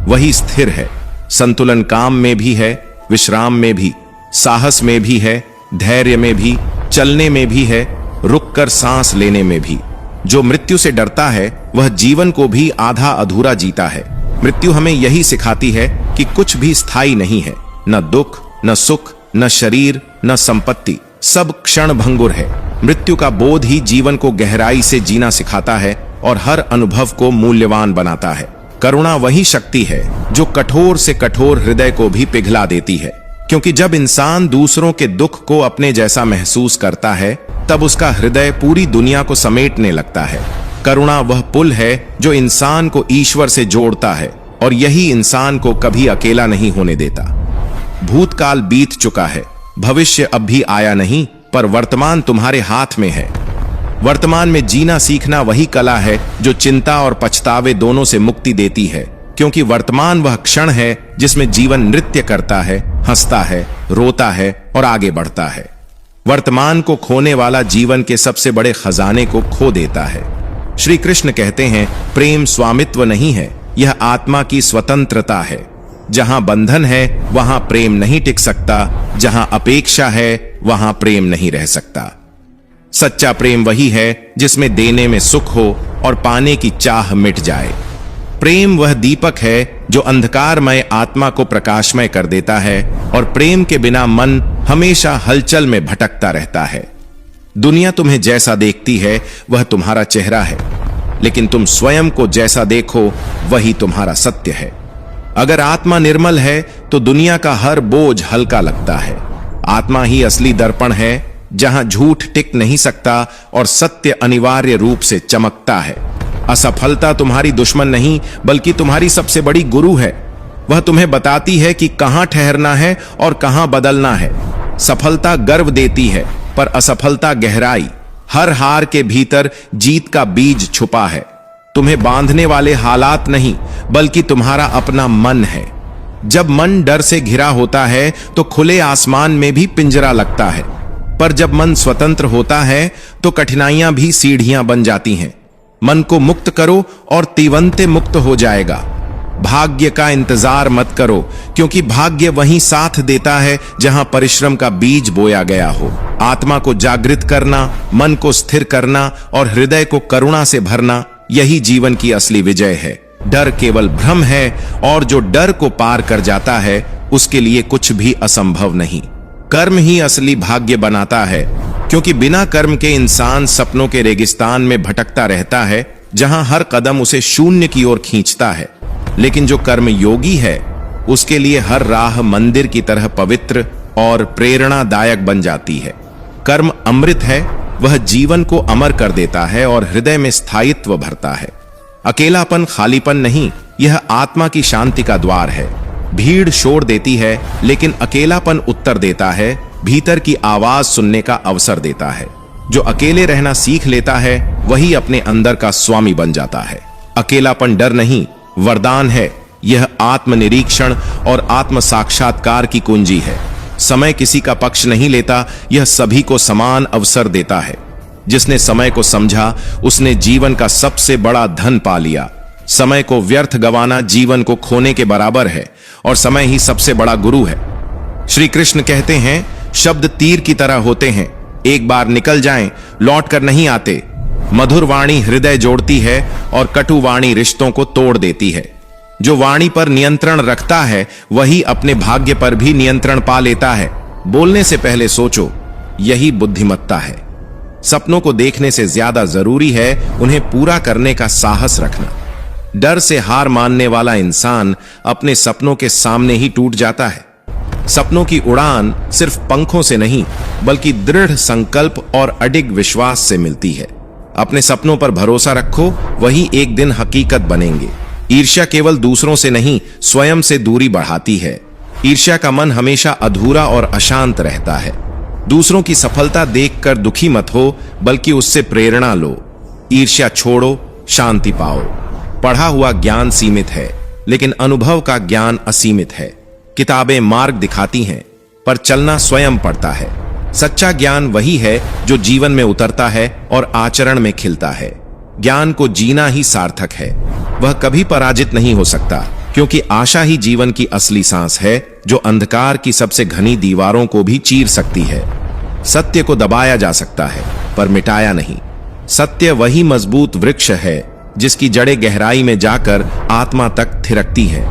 वही स्थिर है। संतुलन काम में भी है, विश्राम में भी, साहस में भी है, धैर्य में भी, चलने में भी है, रुककर सांस लेने में भी। जो मृत्यु से डरता है वह जीवन को भी आधा अधूरा जीता है। मृत्यु हमें यही सिखाती है कि कुछ भी स्थायी नहीं है, न दुख, न सुख, न शरीर, न संपत्ति, सब क्षण भंगुर है। मृत्यु का बोध ही जीवन को गहराई से जीना सिखाता है और हर अनुभव को मूल्यवान बनाता है। करुणा वही शक्ति है जो कठोर से कठोर हृदय को भी पिघला देती है, क्योंकि जब इंसान दूसरों के दुख को अपने जैसा महसूस करता है, तब उसका हृदय पूरी दुनिया को समेटने लगता है। करुणा वह पुल है जो इंसान को ईश्वर से जोड़ता है और यही इंसान को कभी अकेला नहीं होने देता। भूतकाल बीत चुका है, भविष्य अब भी आया नहीं, पर वर्तमान तुम्हारे हाथ में है। वर्तमान में जीना सीखना वही कला है जो चिंता और पछतावे दोनों से मुक्ति देती है, क्योंकि वर्तमान वह क्षण है जिसमें जीवन नृत्य करता है, हंसता है, रोता है और आगे बढ़ता है। वर्तमान को खोने वाला जीवन के सबसे बड़े खजाने को खो देता है। श्री कृष्ण कहते हैं, प्रेम स्वामित्व नहीं है, यह आत्मा की स्वतंत्रता है। जहां बंधन है वहां प्रेम नहीं टिक सकता, जहां अपेक्षा है वहां प्रेम नहीं रह सकता। सच्चा प्रेम वही है जिसमें देने में सुख हो और पाने की चाह मिट जाए। प्रेम वह दीपक है जो अंधकारमय आत्मा को प्रकाशमय कर देता है, और प्रेम के बिना मन हमेशा हलचल में भटकता रहता है। दुनिया तुम्हें जैसा देखती है वह तुम्हारा चेहरा है, लेकिन तुम स्वयं को जैसा देखो वही तुम्हारा सत्य है। अगर आत्मा निर्मल है तो दुनिया का हर बोझ हल्का लगता है। आत्मा ही असली दर्पण है, जहां झूठ टिक नहीं सकता और सत्य अनिवार्य रूप से चमकता है। असफलता तुम्हारी दुश्मन नहीं, बल्कि तुम्हारी सबसे बड़ी गुरु है। वह तुम्हें बताती है कि कहां ठहरना है और कहां बदलना है। सफलता गर्व देती है, पर असफलता गहराई। हर हार के भीतर जीत का बीज छुपा है। तुम्हें बांधने वाले हालात नहीं, बल्कि तुम्हारा अपना मन है। जब मन डर से घिरा होता है तो खुले आसमान में भी पिंजरा लगता है, पर जब मन स्वतंत्र होता है तो कठिनाइयां भी सीढ़ियां बन जाती हैं। मन को मुक्त करो और तीवंते मुक्त हो जाएगा। भाग्य का इंतजार मत करो, क्योंकि भाग्य वहीं साथ देता है जहां परिश्रम का बीज बोया गया हो। आत्मा को जागृत करना, मन को स्थिर करना और हृदय को करुणा से भरना, यही जीवन की असली विजय है। डर केवल भ्रम है, और जो डर को पार कर जाता है उसके लिए कुछ भी असंभव नहीं। कर्म ही असली भाग्य बनाता है, क्योंकि बिना कर्म के इंसान सपनों के रेगिस्तान में भटकता रहता है, जहां हर कदम उसे शून्य की ओर खींचता है। लेकिन जो कर्म योगी है, उसके लिए हर राह मंदिर की तरह पवित्र और प्रेरणादायक बन जाती है। कर्म अमृत है, वह जीवन को अमर कर देता है और हृदय में स्थायित्व भरता है। अकेलापन खालीपन नहीं, यह आत्मा की शांति का द्वार है। भीड़ शोर देती है, लेकिन अकेलापन उत्तर देता है, भीतर की आवाज सुनने का अवसर देता है। जो अकेले रहना सीख लेता है वही अपने अंदर का स्वामी बन जाता है। अकेलापन डर नहीं, वरदान है। यह आत्मनिरीक्षण और आत्म साक्षात्कार की कुंजी है। समय किसी का पक्ष नहीं लेता, यह सभी को समान अवसर देता है। जिसने समय को समझा उसने जीवन का सबसे बड़ा धन पा लिया। समय को व्यर्थ गंवाना जीवन को खोने के बराबर है, और समय ही सबसे बड़ा गुरु है। श्री कृष्ण कहते हैं, शब्द तीर की तरह होते हैं, एक बार निकल जाएं, लौट कर नहीं आते। मधुर वाणी हृदय जोड़ती है और कटु वाणी रिश्तों को तोड़ देती है। जो वाणी पर नियंत्रण रखता है वही अपने भाग्य पर भी नियंत्रण पा लेता है। बोलने से पहले सोचो, यही बुद्धिमत्ता है। सपनों को देखने से ज्यादा जरूरी है उन्हें पूरा करने का साहस रखना। डर से हार मानने वाला इंसान अपने सपनों के सामने ही टूट जाता है। सपनों की उड़ान सिर्फ पंखों से नहीं, बल्कि दृढ़ संकल्प और अडिग विश्वास से मिलती है। अपने सपनों पर भरोसा रखो, वही एक दिन हकीकत बनेंगे। ईर्ष्या केवल दूसरों से नहीं, स्वयं से दूरी बढ़ाती है। ईर्ष्या का मन हमेशा अधूरा और अशांत रहता है। दूसरों की सफलता देखकर दुखी मत हो, बल्कि उससे प्रेरणा लो। ईर्ष्या छोड़ो, शांति पाओ। पढ़ा हुआ ज्ञान सीमित है, लेकिन अनुभव का ज्ञान असीमित है। किताबें मार्ग दिखाती हैं, पर चलना स्वयं पड़ता है। सच्चा ज्ञान वही है जो जीवन में उतरता है और आचरण में खिलता है। ज्ञान को जीना ही सार्थक है। वह कभी पराजित नहीं हो सकता, क्योंकि आशा ही जीवन की असली सांस है, जो अंधकार की सबसे घनी दीवारों को भी चीर सकती है। सत्य को दबाया जा सकता है, पर मिटाया नहीं। सत्य वही मजबूत वृक्ष है जिसकी जड़ें गहराई में जाकर आत्मा तक थिरकती है।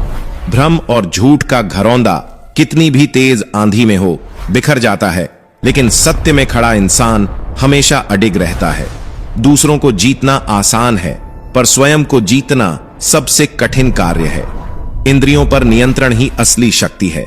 भ्रम और झूठ का घरौंदा कितनी भी तेज आंधी में हो बिखर जाता है, लेकिन सत्य में खड़ा इंसान हमेशा अडिग रहता है। दूसरों को जीतना आसान है, पर स्वयं को जीतना सबसे कठिन कार्य है। इंद्रियों पर नियंत्रण ही असली शक्ति है।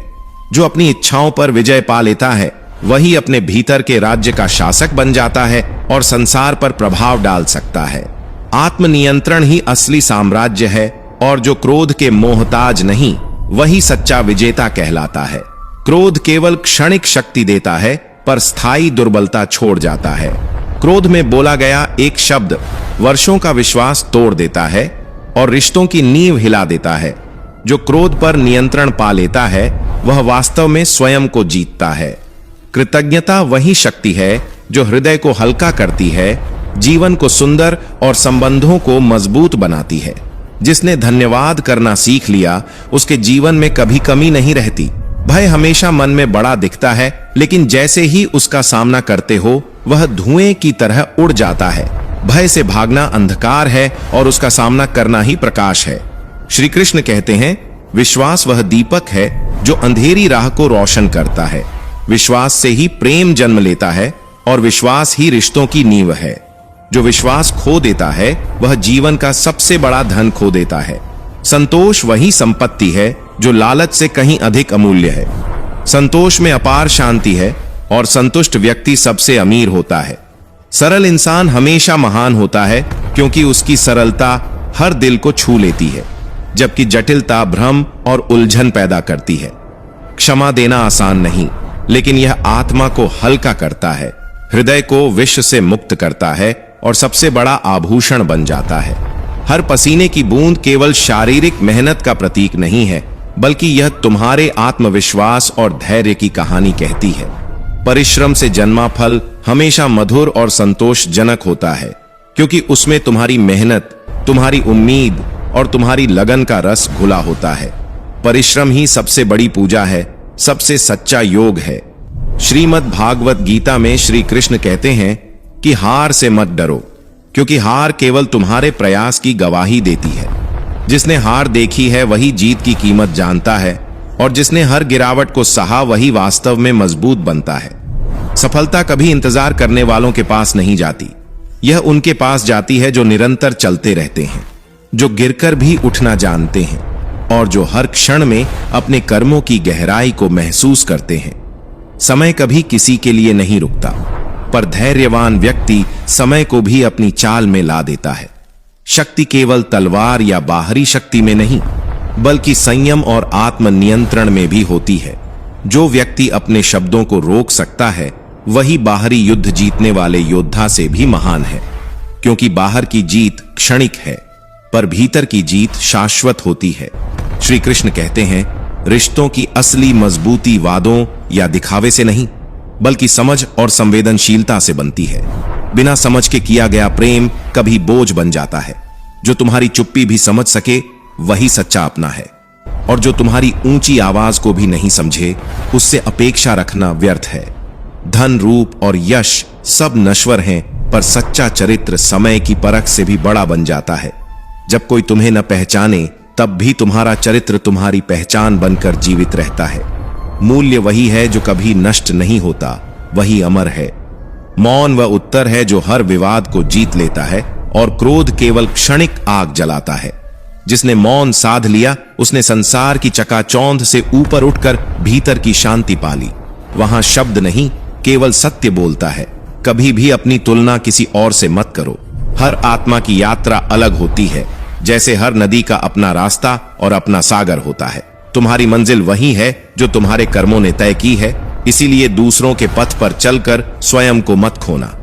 जो अपनी इच्छाओं पर विजय पा लेता है वही अपने भीतर के राज्य का शासक बन जाता है और संसार पर प्रभाव डाल सकता है। आत्मनियंत्रण ही असली साम्राज्य है, और जो क्रोध के मोहताज नहीं वही सच्चा विजेता कहलाता है। क्रोध केवल क्षणिक शक्ति देता है, पर स्थायी दुर्बलता छोड़ जाता है। क्रोध में बोला गया एक शब्द वर्षों का विश्वास तोड़ देता है और रिश्तों की नींव हिला देता है। जो क्रोध पर नियंत्रण पा लेता है वह वास्तव में स्वयं को जीतता है। कृतज्ञता वही शक्ति है जो हृदय को हल्का करती है, जीवन को सुंदर और संबंधों को मजबूत बनाती है। जिसने धन्यवाद करना सीख लिया उसके जीवन में कभी कमी नहीं रहती। भय हमेशा मन में बड़ा दिखता है, लेकिन जैसे ही उसका सामना करते हो वह धुएं की तरह उड़ जाता है। भय से भागना अंधकार है और उसका सामना करना ही प्रकाश है। श्री कृष्ण कहते हैं, विश्वास वह दीपक है जो अंधेरी राह को रोशन करता है। विश्वास से ही प्रेम जन्म लेता है और विश्वास ही रिश्तों की नींव है। जो विश्वास खो देता है वह जीवन का सबसे बड़ा धन खो देता है। संतोष वही संपत्ति है जो लालच से कहीं अधिक अमूल्य है। संतोष में अपार शांति है और संतुष्ट व्यक्ति सबसे अमीर होता है। सरल इंसान हमेशा महान होता है क्योंकि उसकी सरलता हर दिल को छू लेती है, जबकि जटिलता भ्रम और उलझन पैदा करती है। क्षमा देना आसान नहीं, लेकिन यह आत्मा को हल्का करता है, हृदय को विष से मुक्त करता है और सबसे बड़ा आभूषण बन जाता है। हर पसीने की बूंद केवल शारीरिक मेहनत का प्रतीक नहीं है, बल्कि यह तुम्हारे आत्मविश्वास और धैर्य की कहानी कहती है। परिश्रम से जन्मा फल हमेशा मधुर और संतोषजनक होता है, क्योंकि उसमें तुम्हारी मेहनत, तुम्हारी उम्मीद और तुम्हारी लगन का रस घुला होता है। परिश्रम ही सबसे बड़ी पूजा है, सबसे सच्चा योग है। श्रीमद् भागवत गीता में श्री कृष्ण कहते हैं कि हार से मत डरो, क्योंकि हार केवल तुम्हारे प्रयास की गवाही देती है। जिसने हार देखी है वही जीत की कीमत जानता है, और जिसने हर गिरावट को सहा वही वास्तव में मजबूत बनता है। सफलता कभी इंतजार करने वालों के पास नहीं जाती, यह उनके पास जाती है जो निरंतर चलते रहते हैं, जो गिरकर भी उठना जानते हैं और जो हर क्षण में अपने कर्मों की गहराई को महसूस करते हैं। समय कभी किसी के लिए नहीं रुकता, पर धैर्यवान व्यक्ति समय को भी अपनी चाल में ला देता है। शक्ति केवल तलवार या बाहरी शक्ति में नहीं, बल्कि संयम और आत्मनियंत्रण में भी होती है। जो व्यक्ति अपने शब्दों को रोक सकता है वही बाहरी युद्ध जीतने वाले योद्धा से भी महान है, क्योंकि बाहर की जीत क्षणिक है पर भीतर की जीत शाश्वत होती है। श्री कृष्ण कहते हैं, रिश्तों की असली मजबूती वादों या दिखावे से नहीं, बल्कि समझ और संवेदनशीलता से बनती है। बिना समझ के किया गया प्रेम कभी बोझ बन जाता है। जो तुम्हारी चुप्पी भी समझ सके वही सच्चा अपना है, और जो तुम्हारी ऊंची आवाज को भी नहीं समझे उससे अपेक्षा रखना व्यर्थ है। धन, रूप और यश सब नश्वर हैं, पर सच्चा चरित्र समय की परख से भी बड़ा बन जाता है। जब कोई तुम्हें न पहचाने तब भी तुम्हारा चरित्र तुम्हारी पहचान बनकर जीवित रहता है। मूल्य वही है जो कभी नष्ट नहीं होता, वही अमर है। मौन वह उत्तर है जो हर विवाद को जीत लेता है, और क्रोध केवल क्षणिक आग जलाता है। जिसने मौन साध लिया उसने संसार की चकाचौंध से ऊपर उठकर भीतर की शांति पाली। वहां शब्द नहीं, केवल सत्य बोलता है। कभी भी अपनी तुलना किसी और से मत करो। हर आत्मा की यात्रा अलग होती है, जैसे हर नदी का अपना रास्ता और अपना सागर होता है। तुम्हारी मंजिल वही है जो तुम्हारे कर्मों ने तय की है, इसीलिए दूसरों के पथ पर चलकर स्वयं को मत खोना।